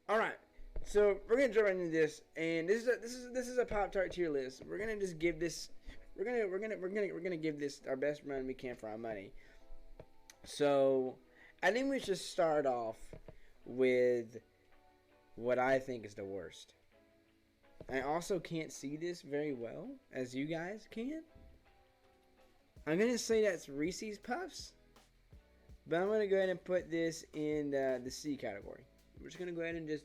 All right, so we're gonna jump right into this, and this is a Pop Tart tier list. We're gonna just give this. We're gonna give this our best run we can for our money. So, I think we should start off with what I think is the worst. I also can't see this very well as you guys can. I'm gonna say that's Reese's Puffs, but I'm gonna go ahead and put this in the C category. We're just gonna go ahead and just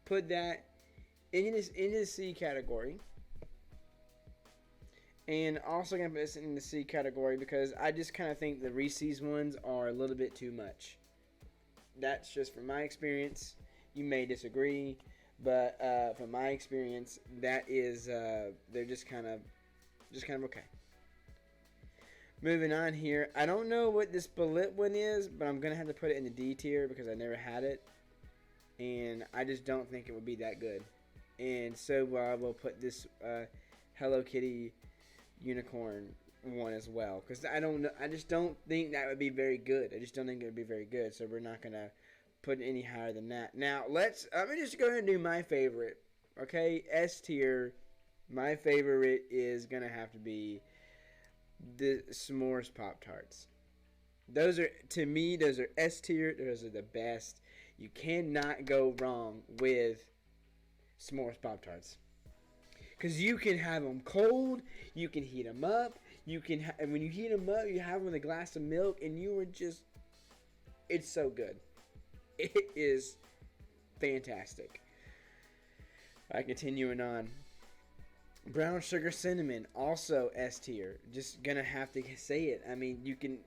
put that in the C category, and also gonna put this in the C category because I just kind of think the Reese's ones are a little bit too much. That's just from my experience. You may disagree, but from my experience, that is they're just kind of okay. Moving on here, I don't know what this split one is, but I'm gonna have to put it in the D tier because I never had it, and I just don't think it would be that good. And so I will put this Hello Kitty unicorn one as well because I just don't think that would be very good. I just don't think it would be very good. So we're not gonna put it any higher than that. Now let me just go ahead and do my favorite. Okay, S tier. My favorite is gonna have to be the s'mores Pop-Tarts. Those are, to me, those are S tier. Those are the best. You cannot go wrong with s'mores Pop-Tarts. Because you can have them cold, you can heat them up, and when you heat them up, you have them with a glass of milk, and you are just, it's so good. It is fantastic. Alright, continuing on. Brown sugar cinnamon, also S tier. Just gonna have to say it. I mean,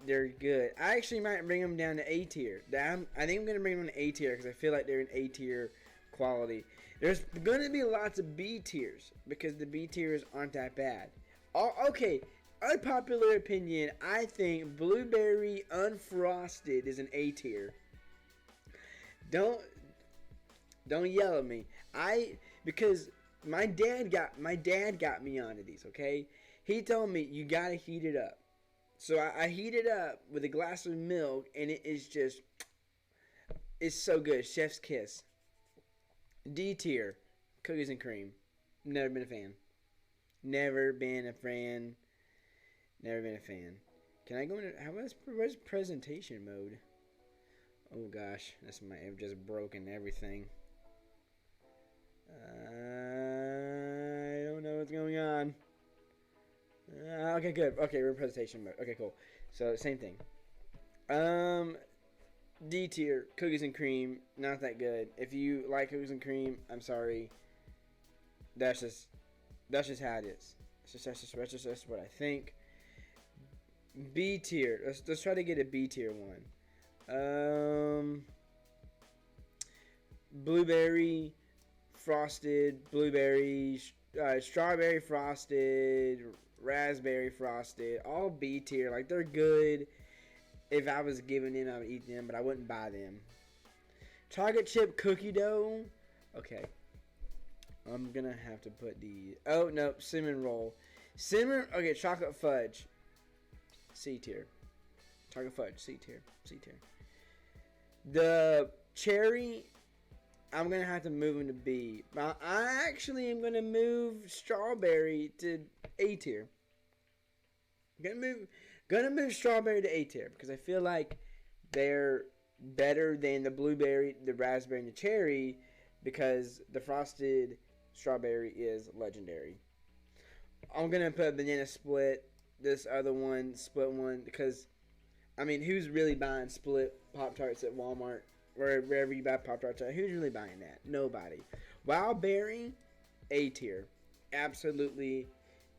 they're good. I actually might bring them down to A tier. I think I'm gonna bring them to A tier because I feel like they're an A tier quality. There's gonna be lots of B tiers because the B tiers aren't that bad. Okay, unpopular opinion. I think blueberry unfrosted is an A tier. Don't yell at me. Because my dad got me onto these, okay? He told me you gotta heat it up. So I heat it up with a glass of milk, and it's so good. Chef's kiss. D tier, cookies and cream. Never been a fan. Never been a fan. Can I go into what's presentation mode? Oh gosh, I've just broken everything. I don't know what's going on. Okay, good. Okay, we're in presentation mode. Okay, cool. So same thing. D tier, cookies and cream, not that good. If you like cookies and cream, I'm sorry. That's just how it is. That's just what I think. B tier. Let's try to get a B tier one. Blueberry frosted, blueberry, strawberry frosted, raspberry frosted, all B tier. Like, they're good. If I was given them, I would eat them, but I wouldn't buy them. Chocolate chip cookie dough. Okay. I'm gonna have to put the... Oh, no. Cinnamon roll. Okay, chocolate fudge. C tier. Chocolate fudge. C tier. The cherry... I'm going to have to move them to B. I actually am going to move strawberry to A tier. Gonna move strawberry to A tier because I feel like they're better than the blueberry, the raspberry, and the cherry because the frosted strawberry is legendary. I'm going to put banana split, this other one, split one, because, I mean, who's really buying split Pop-Tarts at Walmart? Wherever you buy Pop-Tarts, who's really buying that? Nobody. Wild berry, A tier. Absolutely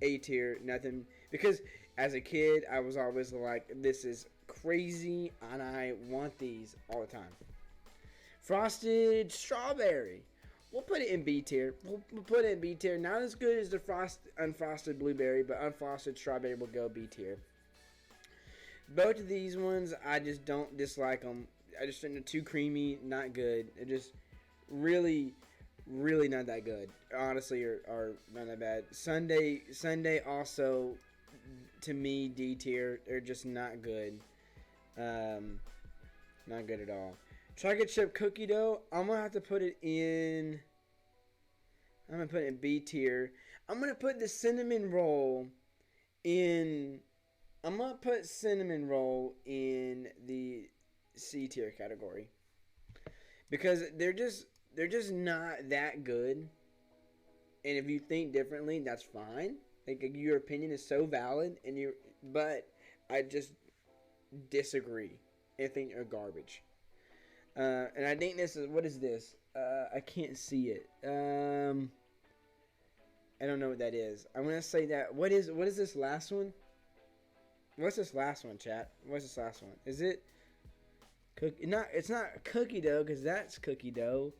A tier. Nothing. Because as a kid, I was always like, this is crazy, and I want these all the time. Frosted strawberry. We'll put it in B tier. We'll put it in B tier. Not as good as the unfrosted blueberry, but unfrosted strawberry will go B tier. Both of these ones, I just don't dislike them. I just think they're too creamy, not good. They're just really, really not that good. Honestly, are not that bad. Sunday also, to me, D tier. They're just not good. Not good at all. Chocolate chip cookie dough. I'm gonna have to put it in. I'm gonna put it in B tier. I'm gonna put the cinnamon roll in. I'm gonna put cinnamon roll in the C tier category because they're just not that good. And if you think differently, that's fine. Like your opinion is so valid, but I just disagree. I think they're garbage. And I think this is, what is this? I can't see it. I don't know what that is. I'm gonna say that. What is this last one? What's this last one, chat? What's this last one? Is it cookie? Not. It's not cookie dough because that's cookie dough.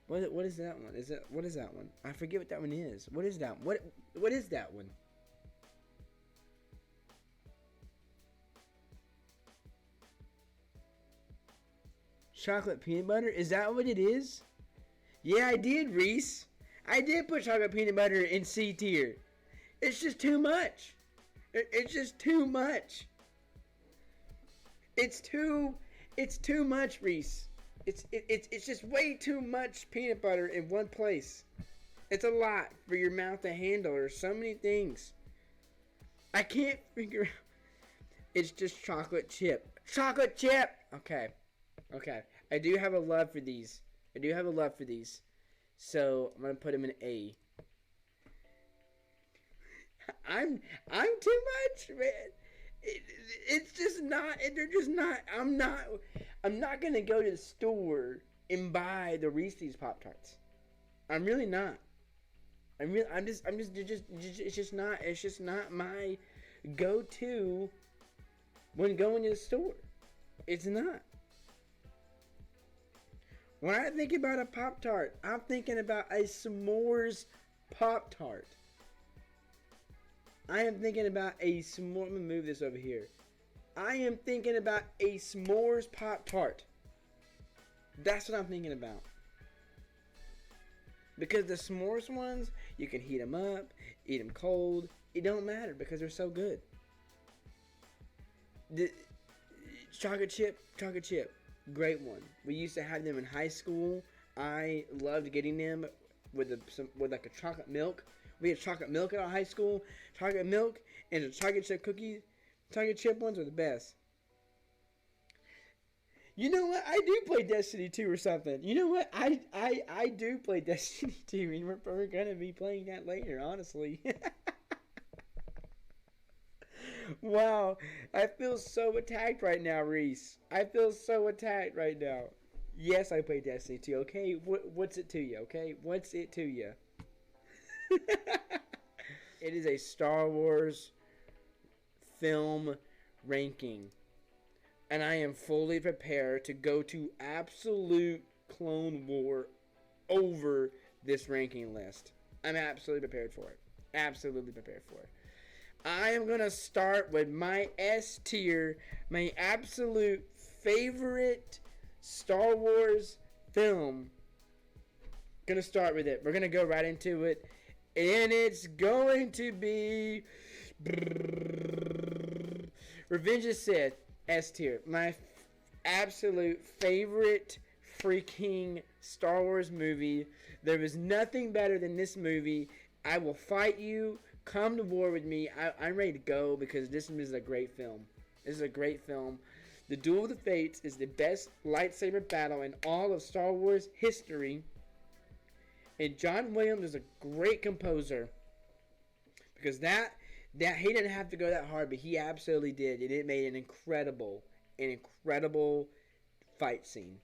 What is that one? What is that one? I forget what that one is. What is that? What is that one? Chocolate peanut butter? Is that what it is? Yeah, I did, Reese. I did put chocolate peanut butter in C tier. It's just too much. It's just too much. It's too much, Reese. It's just way too much peanut butter in one place. It's a lot for your mouth to handle. There's so many things. I can't figure out. It's just chocolate chip. Chocolate chip! Okay. I do have a love for these. So I'm gonna put them in A. I'm too much, man. It's just not. They're just not. I'm not gonna go to the store and buy the Reese's Pop-Tarts. I'm really not. I'm just. It's just not my go-to when going to the store. It's not. When I think about a Pop-Tart, I'm thinking about a s'mores Pop-Tart. I am thinking about a s'more. Let me move this over here. I am thinking about a s'mores Pop-Tart. That's what I'm thinking about. Because the s'mores ones, you can heat them up, eat them cold. It don't matter because they're so good. The chocolate chip. Great one. We used to have them in high school. I loved getting them with like a chocolate milk. We had chocolate milk at our high school. Chocolate milk and the chocolate chip cookies. Chocolate chip ones are the best. You know what? I do play Destiny 2 or something. You know what? I do play Destiny 2, and we're gonna be playing that later, honestly. Wow, I feel so attacked right now, Reese. I feel so attacked right now. Yes, I play Destiny 2, okay? What's it to you, okay? What's it to you? It is a Star Wars film ranking. And I am fully prepared to go to absolute Clone War over this ranking list. I'm absolutely prepared for it. Absolutely prepared for it. I am going to start with my S tier, my absolute favorite Star Wars film. Going to start with it. We're going to go right into it. And it's going to be Revenge of the Sith, S tier. My absolute favorite freaking Star Wars movie. There is nothing better than this movie. I will fight you. Come to war with me. I'm ready to go because this is a great film. This is a great film. The Duel of the Fates is the best lightsaber battle in all of Star Wars history. And John Williams is a great composer. Because that he didn't have to go that hard, but he absolutely did. And it made an incredible fight scene.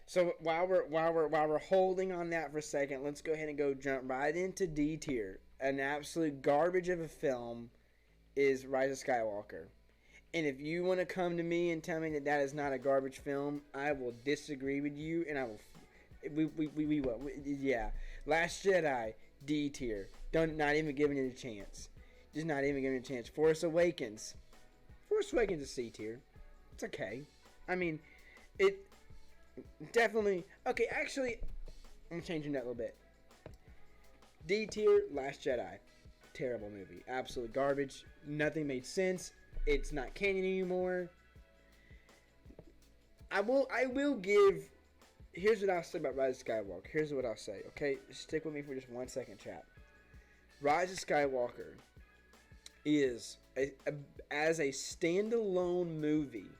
So while we're holding on that for a second, let's go ahead and jump right into D tier. An absolute garbage of a film is Rise of Skywalker. And if you want to come to me and tell me that is not a garbage film, I will disagree with you, and I will. We will. Yeah. Last Jedi, D tier. Not even giving it a chance. Just not even giving it a chance. Force Awakens is C tier. It's okay. I mean, it. Definitely. Okay, actually, I'm changing that a little bit. D tier, Last Jedi. Terrible movie. Absolute garbage. Nothing made sense. It's not canon anymore. I will give. Here's what I'll say about Rise of Skywalker. Here's what I'll say. Okay, stick with me for just 1 second, chat. Rise of Skywalker is as a standalone movie,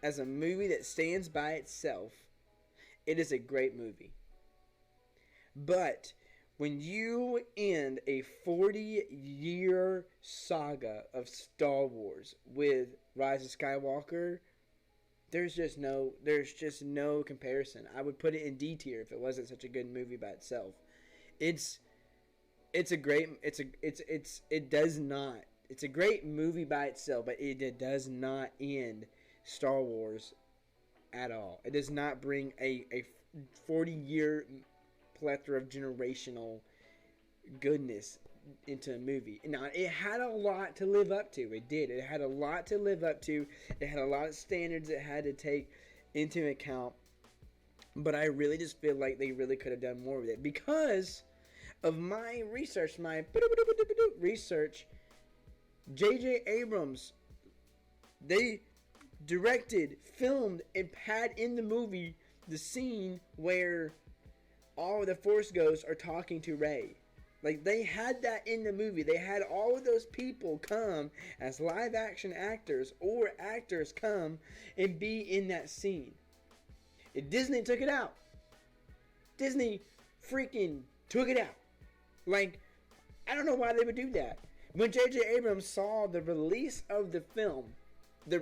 as a movie that stands by itself. It is a great movie. But when you end a 40-year saga of Star Wars with Rise of Skywalker, there's just no comparison. I would put it in D tier if it wasn't such a good movie by itself. It's a great it's a great movie by itself, but it does not end Star Wars at all. It does not bring a 40-year plethora of generational goodness into a movie. Now, it had a lot to live up to. It did. It had a lot to live up to. It had a lot of standards it had to take into account. But I really just feel like they really could have done more with it. Because of my research, J.J. Abrams, they directed, filmed, and had in the movie the scene where all of the Force Ghosts are talking to Rey. Like, they had that in the movie. They had all of those people come as live action actors or actors come and be in that scene. And Disney took it out. Disney freaking took it out. Like, I don't know why they would do that. When J.J. Abrams saw the release of the film, the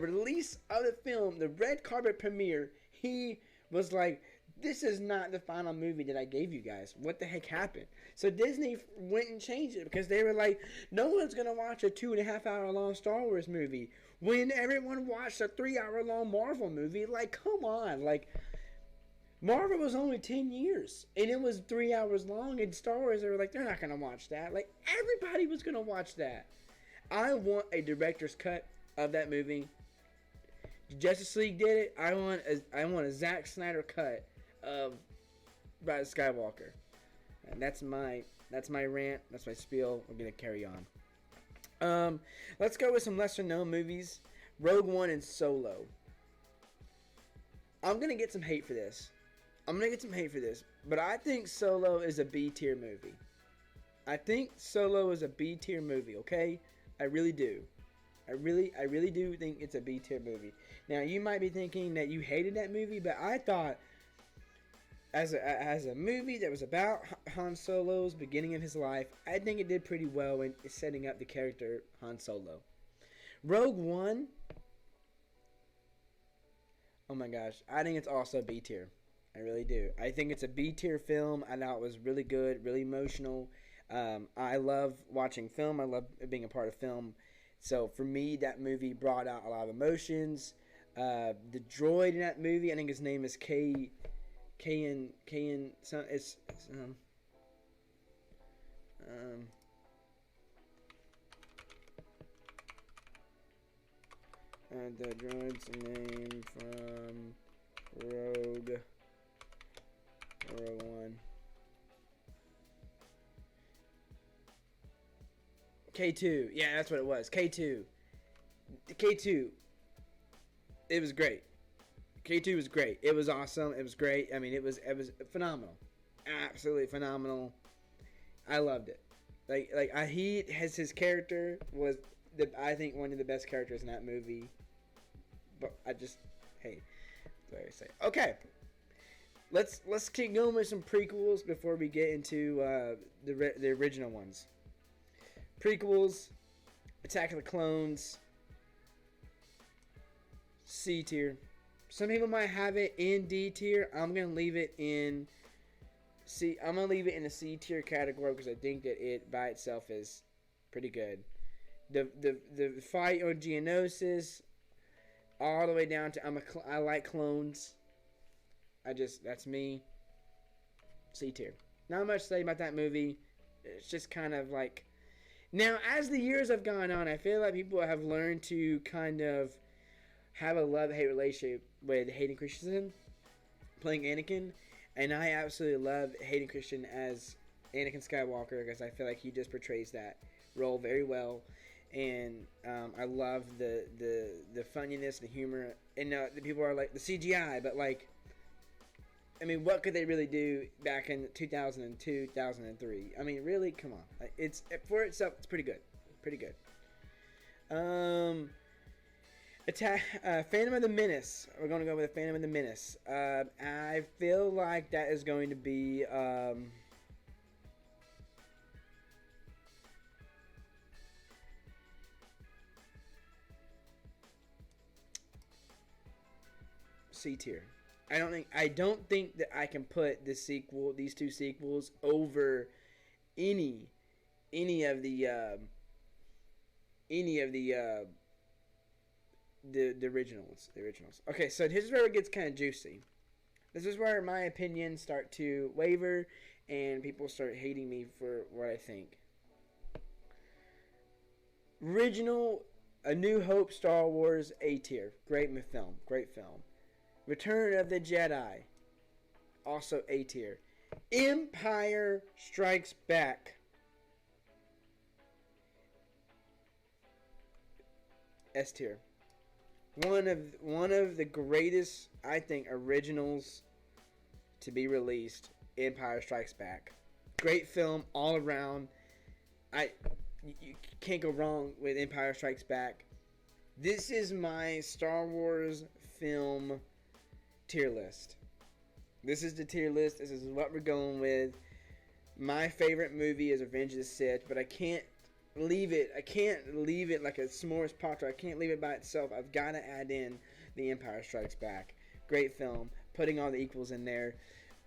red carpet premiere, he was like, this is not the final movie that I gave you guys. What the heck happened? So Disney went and changed it because they were like, no one's going to watch a 2.5 hour long Star Wars movie when everyone watched a 3 hour long Marvel movie. Like, come on. Like, Marvel was only 10 years and it was 3 hours long, and Star Wars, they were like, they're not going to watch that. Like, everybody was going to watch that. I want a director's cut of that movie. Justice League did it. I want a Zack Snyder cut of Rise of Skywalker. And that's my rant. That's my spiel. We're gonna carry on. Let's go with some lesser known movies. Rogue One and Solo. I'm gonna get some hate for this. But I think Solo is a B tier movie. Okay? I really do. I really do think it's a B tier movie. Now, you might be thinking that you hated that movie, but I thought as a movie that was about Han Solo's beginning of his life, I think it did pretty well in setting up the character Han Solo. Rogue One, oh my gosh, I think it's also B tier. I really do. I think it's a B tier film. I thought it was really good, really emotional. I love watching film. I love being a part of film. So for me, that movie brought out a lot of emotions. The droid in that movie, I think his name is Kayan, it's the droid's name from Rogue One. K2, yeah, that's what it was. K2. It was great. K2 was great. It was awesome. It was great. I mean, it was phenomenal. Absolutely phenomenal. I loved it. His character was I think one of the best characters in that movie. But that's what I say. Okay. Let's keep going with some prequels before we get into the original ones. Prequels, Attack of the Clones, C tier. Some people might have it in D tier. I'm gonna leave it in C. I'm gonna leave it in the C tier category because I think that it by itself is pretty good. The fight on Geonosis, all the way down to I like clones. That's me. C tier. Not much to say about that movie. It's just kind of like. Now, as the years have gone on, I feel like people have learned to kind of have a love-hate relationship with Hayden Christensen playing Anakin, and I absolutely love Hayden Christensen as Anakin Skywalker because I feel like he just portrays that role very well, and I love the funniness, the humor And the people are like the CGI, but like, I mean, what could they really do back in 2002, 2003? I mean, really, come on. It's for itself, it's pretty good, pretty good. Phantom of the Menace. We're going to go with the Phantom of the Menace. I feel like that is going to be C tier. I don't think that I can put these two sequels over any any of the any of the originals. The originals. Okay, so this is where it gets kind of juicy. This is where my opinions start to waver, and people start hating me for what I think. Original, A New Hope, Star Wars, A tier. Great film. Great film. Return of the Jedi, also A tier. Empire Strikes Back, S tier. One of the greatest, I think, originals to be released. Empire Strikes Back, great film all around. You can't go wrong with Empire Strikes Back. This is my Star Wars film tier list. This is the tier list. This is what we're going with. My favorite movie is Revenge of the Sith, but I can't leave it. I can't leave it like a s'mores pop-tart. I can't leave it by itself. I've got to add in The Empire Strikes Back. Great film. Putting all the equals in there.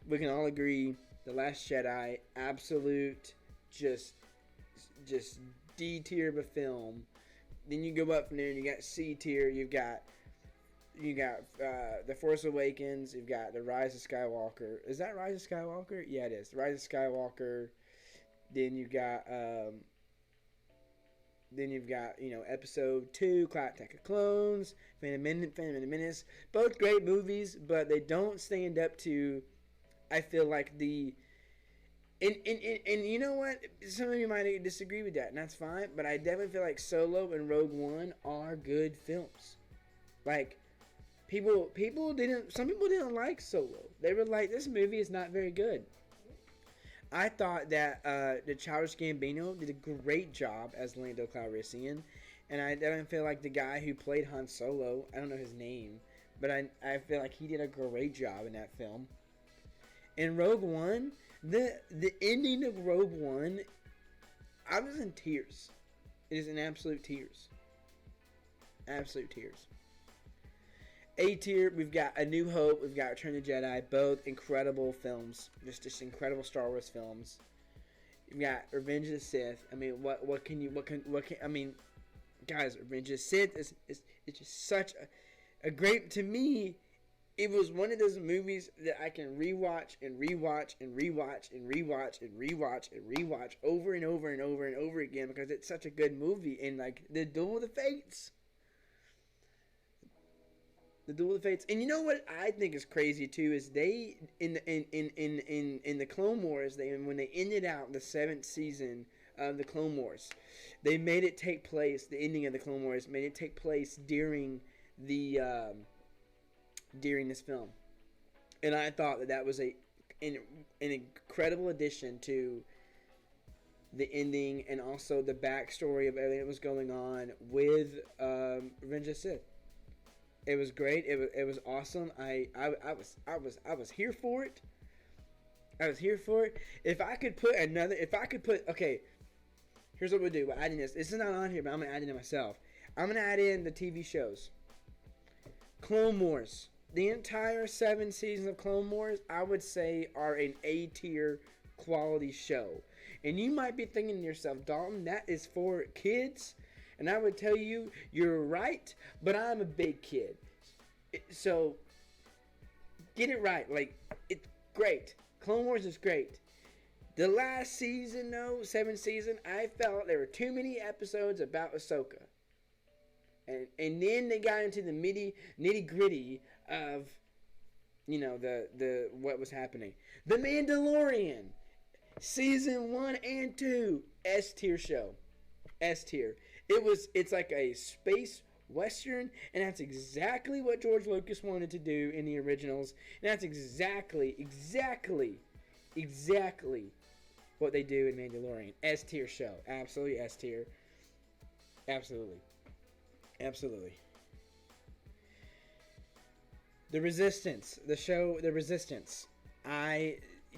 We can all agree, The Last Jedi, absolute, just D tier of a film. Then you go up from there and you got C tier. You got The Force Awakens. You've got The Rise of Skywalker. Is that Rise of Skywalker? Yeah, it is. The Rise of Skywalker. Then you've got Episode 2, Attack of Clones, Phantom of the Menace. Both great movies, but they don't stand up to, I feel like, the... And you know what? Some of you might disagree with that, and that's fine, but I definitely feel like Solo and Rogue One are good films. Like, some people didn't like Solo. They were like, this movie is not very good. I thought that the Childish Gambino did a great job as Lando Calrissian, and I definitely feel like the guy who played Han Solo, I don't know his name, but I feel like he did a great job in that film. In Rogue One, the ending of Rogue One, I was in tears. It is in absolute tears. Absolute tears. A tier, we've got A New Hope, we've got Return of the Jedi, both incredible films, just incredible Star Wars films. You've got Revenge of the Sith. I mean, I mean, guys, Revenge of the Sith is just such a great, to me, it was one of those movies that I can rewatch and rewatch and rewatch and rewatch and rewatch and rewatch over and over and over and over again because it's such a good movie. And like the Duel of the Fates. The Duel of the Fates. And you know what I think is crazy too is they in the Clone Wars, when they ended out the 7th season of the Clone Wars, they made it take place, the ending of the Clone Wars made it take place during this film. And I thought that was an incredible addition to the ending and also the backstory of everything that was going on with Revenge of the Sith. It was great. It was awesome. I was here for it. I was here for it. If I could put okay, here's what we'll do. We're adding this. This is not on here, but I'm gonna add it in myself. I'm gonna add in the TV shows. Clone Wars. The entire 7 seasons of Clone Wars, I would say, are an A tier quality show. And you might be thinking to yourself, Dalton, that is for kids. And I would tell you, you're right, but I'm a big kid. So, get it right. Like, it's great. Clone Wars is great. The last season, though, 7th season, I felt there were too many episodes about Ahsoka. And then they got into the nitty gritty of, the what was happening. The Mandalorian, season 1 and 2, S tier show. S tier. It's like a space Western, and that's exactly what George Lucas wanted to do in the originals, and that's exactly what they do in Mandalorian. S tier show, absolutely S tier, absolutely. The Resistance, the show, The Resistance.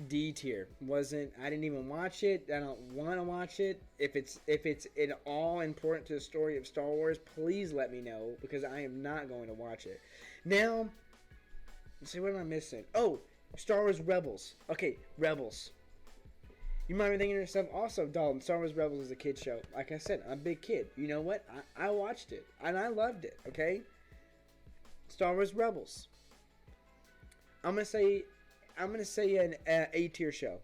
D tier. I didn't even watch it. I don't want to watch it. If it's at all important to the story of Star Wars, please let me know, because I am not going to watch it. Now, let's see, what am I missing? Oh, Star Wars Rebels. Okay, Rebels. You might be thinking to yourself, also, Dalton, Star Wars Rebels is a kid show. Like I said, I'm a big kid. You know what? I watched it, and I loved it, okay? Star Wars Rebels. I'm gonna say an A tier show,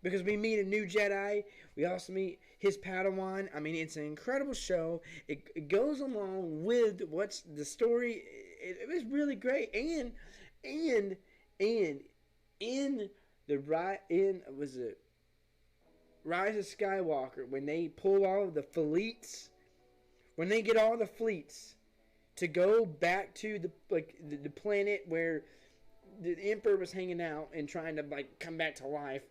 because we meet a new Jedi. We also meet his Padawan. I mean, it's an incredible show. It goes along with what's the story. It was really great, and in was it Rise of Skywalker, when they pull all of the fleets, when they get all the fleets to go back to the planet where the Emperor was hanging out and trying to come back to life.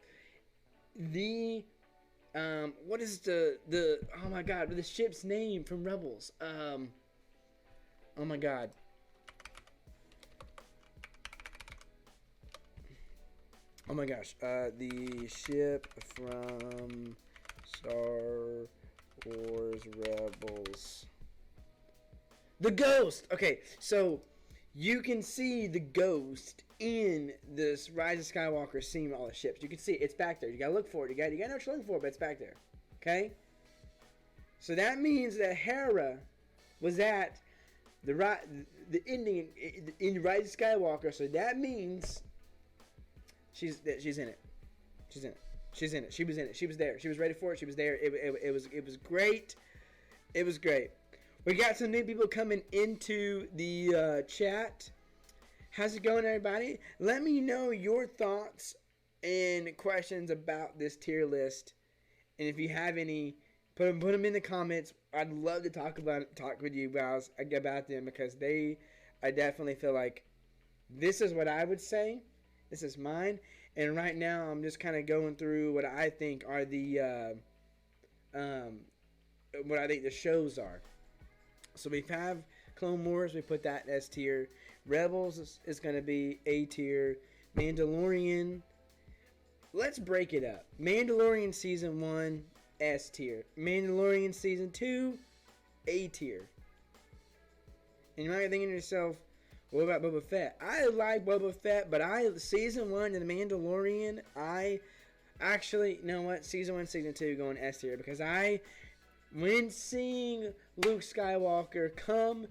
What is the oh my god, the ship's name from Rebels? Oh my god. Oh my gosh. The ship from Star Wars Rebels. The Ghost. Okay, so you can see the Ghost in this Rise of Skywalker scene with all the ships. You can see it. It's back there. You gotta look for it. You gotta know what you're looking for, but it's back there. Okay? So that means that Hera was at the ending in Rise of Skywalker. So that means she's in it. She's in it. She's in it. She was in it. She was there. She was ready for it. She was there. It was great. It was great. We got some new people coming into the chat. How's it going, everybody? Let me know your thoughts and questions about this tier list. And if you have any, put them in the comments. I'd love to talk with you guys about them, because I definitely feel like this is what I would say. This is mine. And right now, I'm just kind of going through what I think are what I think the shows are. So we have Clone Wars. We put that in S tier. Rebels is going to be A tier. Mandalorian. Let's break it up. Mandalorian Season 1, S tier. Mandalorian Season 2, A tier. And you might be thinking to yourself, what about Boba Fett? I like Boba Fett, but Season 1 of The Mandalorian, you know what? Season 1, Season 2 going S tier, because when seeing Luke Skywalker come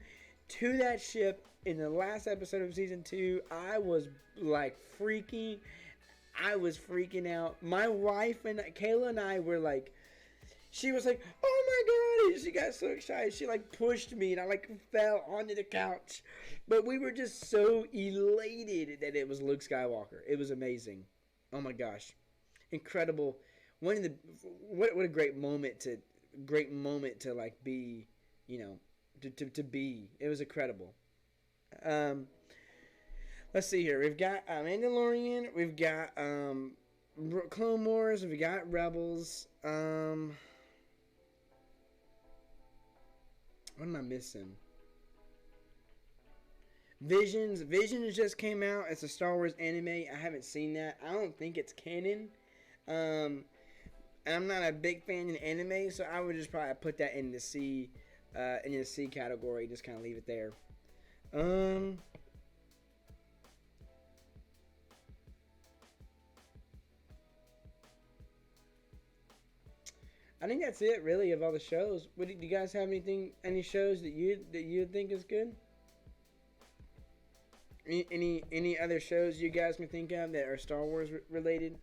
to that ship in the last episode of Season 2, I was freaking out. My wife and Kayla and I were she was like, oh my god, she got so excited. She pushed me and I fell onto the couch. But we were just so elated that it was Luke Skywalker. It was amazing. Oh my gosh. Incredible. What a great moment to be, to be. It was incredible. Let's see here. We've got Mandalorian. We've got Clone Wars. We've got Rebels. What am I missing? Visions just came out. It's a Star Wars anime. I haven't seen that. I don't think it's canon. I'm not a big fan of anime, so I would just probably put that in the C category. Just kind of leave it there. I think that's it, really, of all the shows. Do you guys have any shows that you think is good? Any other shows you guys can think of that are Star Wars related?